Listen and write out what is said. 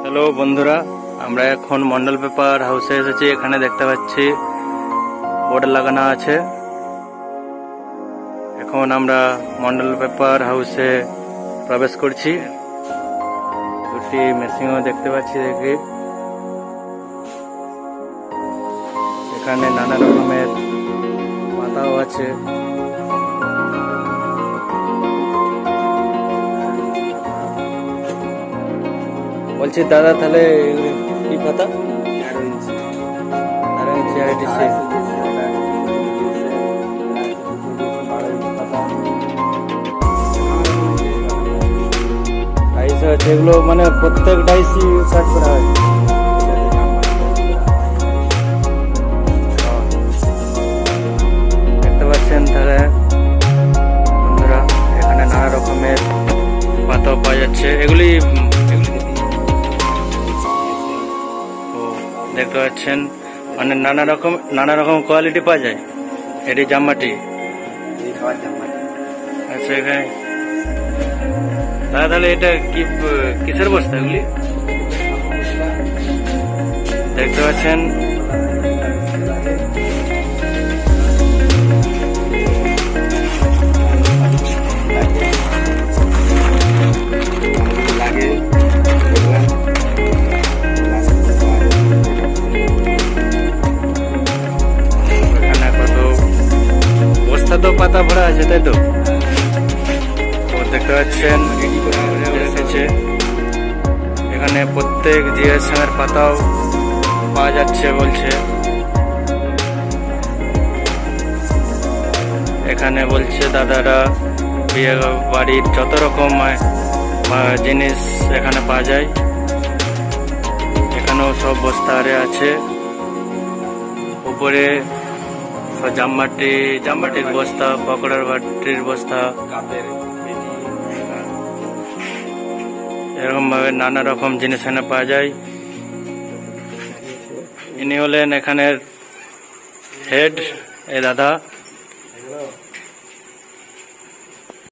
Hello বন্ধুরা, আমরা এখন মন্ডল পেপার হাউসে এসেছি। এখানে দেখতে পাচ্ছি বোর্ড লাগানো আছে। এখন আমরা মন্ডল পেপার হাউসে প্রবেশ করছি। দুটি মেশিনও দেখতে পাচ্ছি। দেখি এখানে নানা রকমের পাতাও আছে। বলছি দাদা, তাহলে কি পাতা? 12 ইঞ্চি আইটিসি। ডাইস আছে, এগুলো মানে প্রত্যেক ডাইসই কাজ করা হয়। দেখতে পাচ্ছেন তাহলে বন্ধুরা, এখানে নানা রকমের পাতা পাওয়া যাচ্ছে। এগুলি দেখতে পাচ্ছেন, মানে নানা রকম কোয়ালিটি পাওয়া যায়। এটি জামমাটি। আচ্ছা, এখানে তাহলে এটা কিসের বস্তা? এগুলি দেখতে পাচ্ছেন তো পাতা ভরা আছে, তাই তো? দেখতে পাচ্ছেন রেখেছে। এখানে প্রত্যেক জিএসএম এর পাতাও পাওয়া যাচ্ছে বলছে। এখানে বলছে দাদারা বিয়ে বাড়ির যত রকম জিনিস এখানে পাওয়া যায়। এখানেও সব বস্তারে আছে। উপরে জামবাটির বস্তা, পকোড়ার বাটির বস্তা, এরকম ভাবে নানা রকম জিনিস এখানে পাওয়া যায়। ইনি হলেন এখানের হেড, এই দাদা।